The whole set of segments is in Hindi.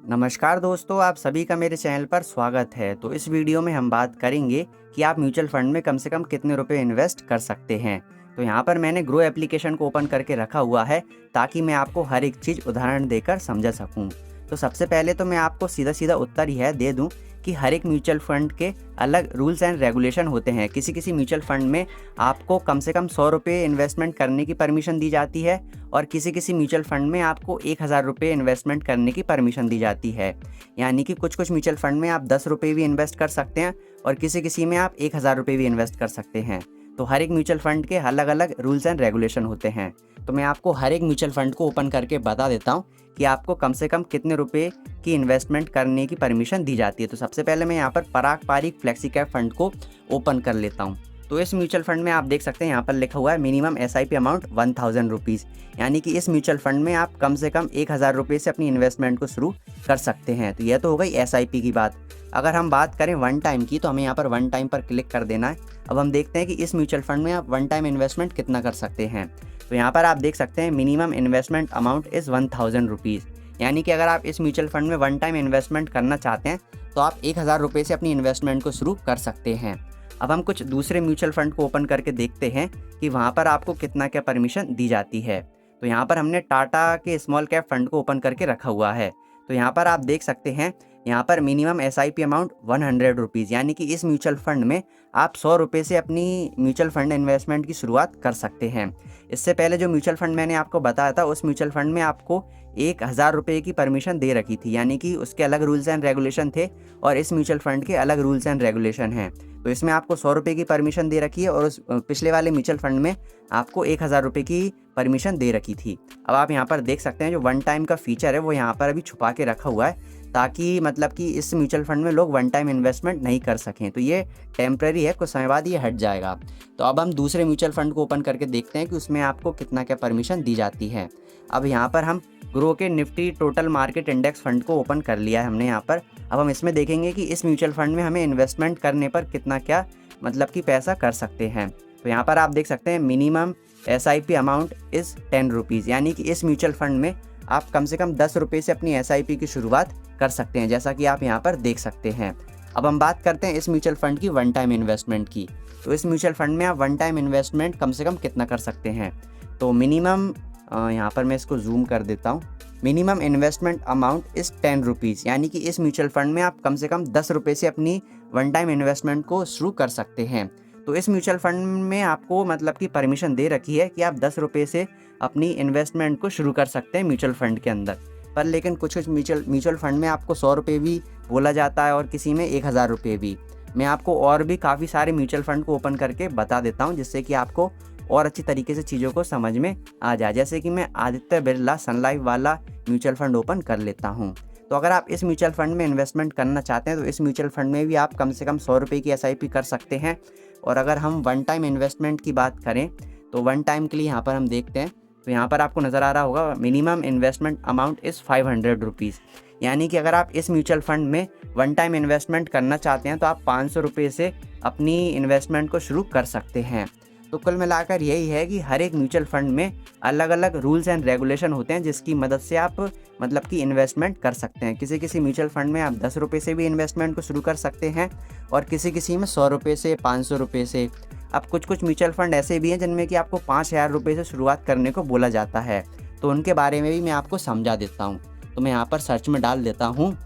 नमस्कार दोस्तों, आप सभी का मेरे चैनल पर स्वागत है। तो इस वीडियो में हम बात करेंगे कि आप म्यूचुअल फंड में कम से कम कितने रुपए इन्वेस्ट कर सकते हैं। तो यहाँ पर मैंने ग्रो एप्लीकेशन को ओपन करके रखा हुआ है ताकि मैं आपको हर एक चीज़ उदाहरण देकर समझा सकूँ। तो सबसे पहले तो मैं आपको सीधा सीधा उत्तर यह दे दूँ कि हर एक म्यूचुअल फंड के अलग रूल्स एंड रेगुलेशन होते हैं। किसी किसी म्यूचुअल फंड में आपको कम से कम 100 रुपये इन्वेस्टमेंट करने की परमिशन दी जाती है और किसी किसी म्यूचुअल फंड में आपको 1000 रुपये इन्वेस्टमेंट करने की परमिशन दी जाती है। यानी कि कुछ कुछ म्यूचुअल फंड में आप 10 रुपये भी इन्वेस्ट कर सकते हैं और किसी किसी में आप 1000 रुपये भी इन्वेस्ट कर सकते हैं। तो हर एक म्यूचुअल फंड के अलग अलग रूल्स एंड रेगुलेशन होते हैं। तो मैं आपको हर एक म्यूचुअल फंड को ओपन करके बता देता हूँ कि आपको कम से कम कितने रुपए की इन्वेस्टमेंट करने की परमिशन दी जाती है। तो सबसे पहले मैं यहाँ पर पराग पारिक फ्लेक्सी कैप फंड को ओपन कर लेता हूँ। तो इस म्यूचुअल फंड में आप देख सकते हैं यहाँ पर लिखा हुआ है मिनिमम SIP अमाउंट 1000 रुपीज़। यानी कि इस म्यूचुअल फंड में आप कम से कम 1000 रुपये से अपनी इन्वेस्टमेंट को शुरू कर सकते हैं। तो यह तो हो गई SIP की बात। अगर हम बात करें वन टाइम की, तो हमें यहाँ पर वन टाइम पर क्लिक कर देना है। अब हम देखते हैं कि इस म्यूचुअल फंड में आप वन टाइम इन्वेस्टमेंट कितना कर सकते हैं। तो यहाँ पर आप देख सकते हैं minimum investment amount is 1000 rupees. यानी कि अगर आप इस म्यूचुअल फंड में वन टाइम इन्वेस्टमेंट करना चाहते हैं तो आप 1000 रुपये से अपनी इन्वेस्टमेंट को शुरू कर सकते हैं। अब हम कुछ दूसरे म्यूचुअल फंड को ओपन करके देखते हैं कि वहाँ पर आपको कितना क्या परमिशन दी जाती है। तो यहाँ पर हमने टाटा के स्मॉल कैप फंड को ओपन करके रखा हुआ है। तो यहाँ पर आप देख सकते हैं यहाँ पर मिनिमम SIP अमाउंट 100 रुपीज़। यानी कि इस म्यूचुअल फंड में आप 100 रुपये से अपनी म्यूचुअल फंड इन्वेस्टमेंट की शुरुआत कर सकते हैं। इससे पहले जो म्यूचुअल फंड मैंने आपको बताया था उस म्यूचुअल फंड में आपको 1000 रुपये की परमिशन दे रखी थी। यानी कि उसके अलग रूल्स एंड रेगुलेशन थे और इस म्यूचुअल फंड के अलग रूल्स एंड रेगुलेशन हैं। तो इसमें आपको 100 रुपये की परमिशन दे रखी है और उस पिछले वाले म्यूचुअल फंड में आपको 1000 रुपये की परमिशन दे रखी थी। अब आप यहाँ पर देख सकते हैं जो वन टाइम का फीचर है वो यहाँ पर अभी छुपा के रखा हुआ है ताकि मतलब कि इस म्यूचुअल फंड में लोग वन टाइम इन्वेस्टमेंट नहीं कर सकें। तो ये टेम्प्रेरी है, कुछ समय बाद ये हट जाएगा। तो अब हम दूसरे म्यूचुअल फंड को ओपन करके देखते हैं कि उसमें आपको कितना क्या परमिशन दी जाती है। अब यहाँ पर हम ग्रो के Nifty total market index fund को ओपन कर लिया है हमने यहाँ पर। अब हम इसमें देखेंगे कि इस म्यूचुअल फंड में हमें इन्वेस्टमेंट करने पर कितना क्या मतलब कि पैसा कर सकते हैं। तो यहाँ पर आप देख सकते हैं minimum SIP amount is 10 rupees. यानी कि इस म्यूचुअल फंड में आप कम से कम 10 रुपये से अपनी SIP की शुरुआत कर सकते हैं, जैसा कि आप यहाँ पर देख सकते हैं। अब हम बात करते हैं इस म्यूचुअल फंड की वन टाइम इन्वेस्टमेंट की। तो इस म्यूचुअल फंड में आप वन टाइम इन्वेस्टमेंट कम से कम कितना कर सकते हैं। तो मिनिमम यहाँ पर मैं इसको जूम कर देता हूँ। Minimum investment amount is 10 rupees. यानी कि इस म्यूचुअल फंड में आप कम से कम 10 रुपये से अपनी वन टाइम इन्वेस्टमेंट को शुरू कर सकते हैं। तो इस म्यूचुअल फंड में आपको मतलब कि परमिशन दे रखी है कि आप 10 रुपये से अपनी इन्वेस्टमेंट को शुरू कर सकते हैं म्यूचुअल फंड के अंदर। पर लेकिन कुछ कुछ म्यूचुअल फंड में आपको 100 रुपये भी बोला जाता है और किसी में 1000 रुपये भी। मैं आपको और भी काफ़ी सारे म्यूचुअल फंड को ओपन करके बता देता हूँ जिससे कि आपको और अच्छी तरीके से चीज़ों को समझ में आ जाए। जैसे कि मैं आदित्य बिरला सन लाइफ वाला म्यूचुअल फंड ओपन कर लेता हूँ। तो अगर आप इस म्यूचुअल फंड में इन्वेस्टमेंट करना चाहते हैं तो इस म्यूचुअल फंड में भी आप कम से कम 100 रुपये की SIP कर सकते हैं। और अगर हम वन टाइम इन्वेस्टमेंट की बात करें तो वन टाइम के लिए यहाँ पर हम देखते हैं तो यहाँ पर आपको नज़र आ रहा होगा minimum investment amount is 500 rupees. यानी कि अगर आप इस म्यूचुअल फंड में वन टाइम इन्वेस्टमेंट करना चाहते हैं तो आप 500 रुपये से अपनी इन्वेस्टमेंट को शुरू कर सकते हैं। तो कुल मिलाकर यही है कि हर एक म्यूचुअल फंड में अलग अलग रूल्स एंड रेगुलेशन होते हैं जिसकी मदद से आप मतलब कि इन्वेस्टमेंट कर सकते हैं। किसी किसी म्यूचुअल फंड में आप 10 रुपये से भी इन्वेस्टमेंट को शुरू कर सकते हैं और किसी किसी में 100 रुपये से, 500 रुपये से। अब कुछ कुछ म्यूचुअल फंड ऐसे भी हैं जिनमें कि आपको 5000 रुपये से शुरुआत करने को बोला जाता है। तो उनके बारे में भी मैं आपको समझा देता हूँ। तो मैं यहाँ पर सर्च में डाल देता हूँ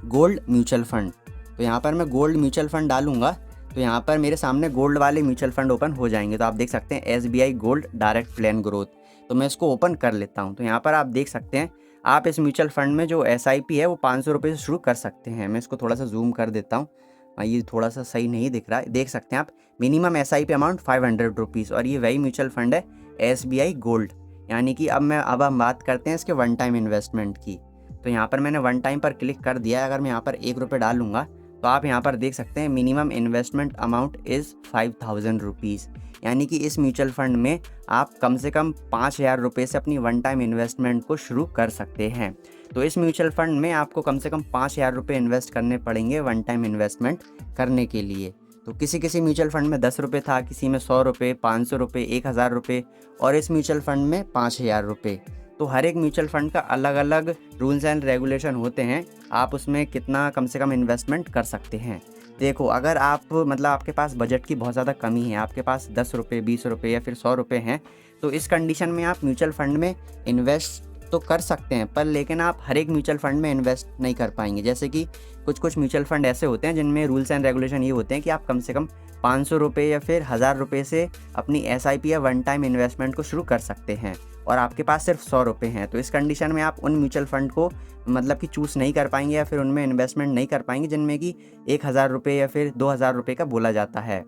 गोल्ड म्यूचुअल फंड। तो यहाँ पर मैं गोल्ड म्यूचुअल फंड डालूँगा तो यहाँ पर मेरे सामने गोल्ड वाले म्यूचुअल फंड ओपन हो जाएंगे। तो आप देख सकते हैं SBI gold direct plan growth. तो मैं इसको ओपन कर लेता हूँ। तो यहाँ पर आप देख सकते हैं आप इस म्यूचुअल फंड में जो SIP है वो 500 रुपये से शुरू कर सकते हैं। मैं इसको थोड़ा सा जूम कर देता हूँ, ये थोड़ा सा सही नहीं दिख रहा है। देख सकते हैं आप मिनिमम SIP अमाउंट 500 रुपीज़ और ये वही म्यूचुअल फंड है SBI गोल्ड। यानी कि अब हम बात करते हैं इसके वन टाइम इन्वेस्टमेंट की। तो यहाँ पर मैंने वन टाइम पर क्लिक कर दिया है। अगर मैं यहाँ पर 1 रुपये डालूंगा तो आप यहाँ पर देख सकते हैं minimum investment amount is 5000 rupees. यानी कि इस म्यूचुअल फंड में आप कम से कम 5000 रुपये से अपनी वन टाइम इन्वेस्टमेंट को शुरू कर सकते हैं। तो इस म्यूचुअल फंड में आपको कम से कम 5000 रुपये इन्वेस्ट करने पड़ेंगे वन टाइम इन्वेस्टमेंट करने के लिए। तो किसी किसी म्यूचुअल फंड में 10 रुपये था, किसी में 100 रुपये, 500 रुपये, 1000 रुपये और इस म्यूचुअल फंड में 5000 रुपये। तो हर एक म्यूचुअल फंड का अलग अलग रूल्स एंड रेगुलेशन होते हैं, आप उसमें कितना कम से कम इन्वेस्टमेंट कर सकते हैं। देखो, अगर आप मतलब आपके पास बजट की बहुत ज़्यादा कमी है, आपके पास 10 रुपये, 20 रुपये या फिर 100 रुपये हैं, तो इस कंडीशन में आप म्यूचुअल फंड में इन्वेस्ट तो कर सकते हैं, पर लेकिन आप हर एक म्यूचुअल फंड में इन्वेस्ट नहीं कर पाएंगे। जैसे कि कुछ म्यूचुअल फंड ऐसे होते हैं जिनमें रूल्स एंड रेगुलेशन ये होते हैं कि आप कम से कम 500 रुपये या फिर 1000 रुपये से अपनी SIP या वन टाइम इन्वेस्टमेंट को शुरू कर सकते हैं, और आपके पास सिर्फ 100 रुपये हैं। तो इस कंडीशन में आप उन म्यूचुअल फंड को मतलब कि चूज़ नहीं कर पाएंगे या फिर उनमें इन्वेस्टमेंट नहीं कर पाएंगे जिनमें कि 1000 रुपये या फिर 2000 रुपये का बोला जाता है।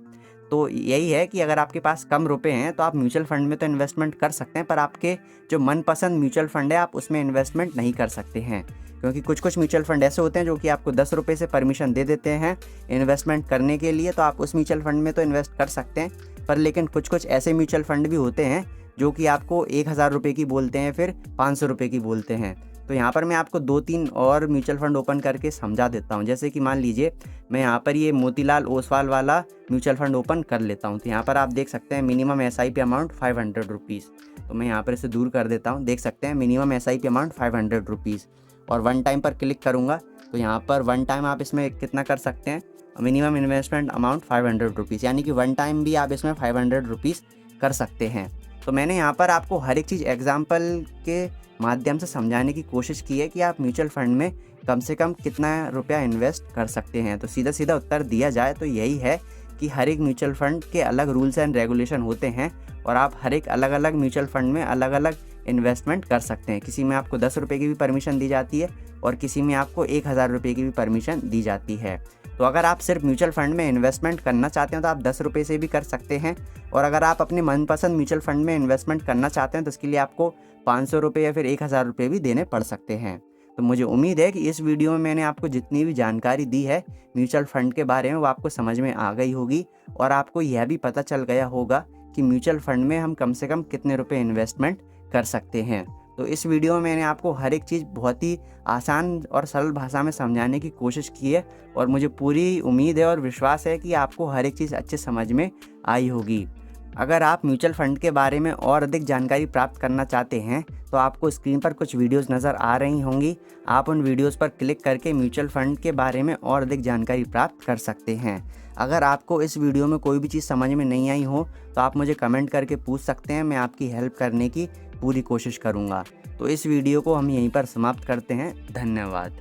तो यही है कि अगर आपके पास कम रुपए हैं तो आप म्यूचुअल फंड में तो इन्वेस्टमेंट कर सकते हैं, पर आपके जो मनपसंद म्यूचुअल फंड है आप उसमें इन्वेस्टमेंट नहीं कर सकते हैं, क्योंकि कुछ म्यूचुअल फंड ऐसे होते हैं जो कि आपको 10 रुपये से परमिशन दे देते हैं इन्वेस्टमेंट करने के लिए। तो आप उस म्यूचुअल फंड में तो इन्वेस्ट कर सकते हैं, पर लेकिन कुछ ऐसे म्यूचुअल फंड भी होते हैं जो कि आपको 1000 रुपये की बोलते हैं, फिर 500 रुपये की बोलते हैं। तो यहाँ पर मैं आपको 2-3 और म्यूचुअल फंड ओपन करके समझा देता हूँ। जैसे कि मान लीजिए मैं यहाँ पर ये मोतीलाल ओसवाल वाला म्यूचुअल फंड ओपन कर लेता हूँ। तो यहाँ पर आप देख सकते हैं मिनिमम SIP अमाउंट 500 रुपीज़। तो मैं यहाँ पर इसे दूर कर देता हूँ। देख सकते हैं मिनिमम SIP अमाउंट 500 रुपीज़, और वन टाइम पर क्लिक करूँगा तो यहाँ पर वन टाइम आप इसमें कितना कर सकते हैं, मिनिमम इन्वेस्टमेंट अमाउंट 500 रुपीज़, यानी कि वन टाइम भी आप इसमें 500 रुपीज़ कर सकते हैं। तो मैंने यहाँ पर आपको हर एक चीज़ एग्जाम्पल के माध्यम से समझाने की कोशिश की है कि आप म्यूचुअल फंड में कम से कम कितना रुपया इन्वेस्ट कर सकते हैं। तो सीधा सीधा उत्तर दिया जाए तो यही है कि हर एक म्यूचुअल फंड के अलग रूल्स एंड रेगुलेशन होते हैं, और आप हर एक अलग अलग म्यूचुअल फंड में अलग अलग इन्वेस्टमेंट कर सकते हैं। किसी में आपको 10 रुपये की भी परमिशन दी जाती है और किसी में आपको 1000 रुपये की भी परमिशन दी जाती है। तो अगर आप सिर्फ म्यूचुअल फंड में इन्वेस्टमेंट करना चाहते हैं तो आप 10 रुपये से भी कर सकते हैं, और अगर आप अपने मनपसंद म्यूचुअल फंड में इन्वेस्टमेंट करना चाहते हैं तो इसके लिए आपको 500 रुपये या फिर 1000 रुपये भी देने पड़ सकते हैं। तो मुझे उम्मीद है कि इस वीडियो में मैंने आपको जितनी भी जानकारी दी है म्यूचुअल फंड के बारे में वो आपको समझ में आ गई होगी, और आपको यह भी पता चल गया होगा कि म्यूचुअल फंड में हम कम से कम कितने रुपए इन्वेस्टमेंट कर सकते हैं। तो इस वीडियो में मैंने आपको हर एक चीज़ बहुत ही आसान और सरल भाषा में समझाने की कोशिश की है, और मुझे पूरी उम्मीद है और विश्वास है कि आपको हर एक चीज़ अच्छे समझ में आई होगी। अगर आप म्यूचुअल फंड के बारे में और अधिक जानकारी प्राप्त करना चाहते हैं तो आपको स्क्रीन पर कुछ वीडियोस नज़र आ रही होंगी, आप उन वीडियोस पर क्लिक करके म्यूचुअल फंड के बारे में और अधिक जानकारी प्राप्त कर सकते हैं। अगर आपको इस वीडियो में कोई भी चीज़ समझ में नहीं आई हो तो आप मुझे कमेंट करके पूछ सकते हैं, मैं आपकी हेल्प करने की पूरी कोशिश करूँगा। तो इस वीडियो को हम यहीं पर समाप्त करते हैं। धन्यवाद।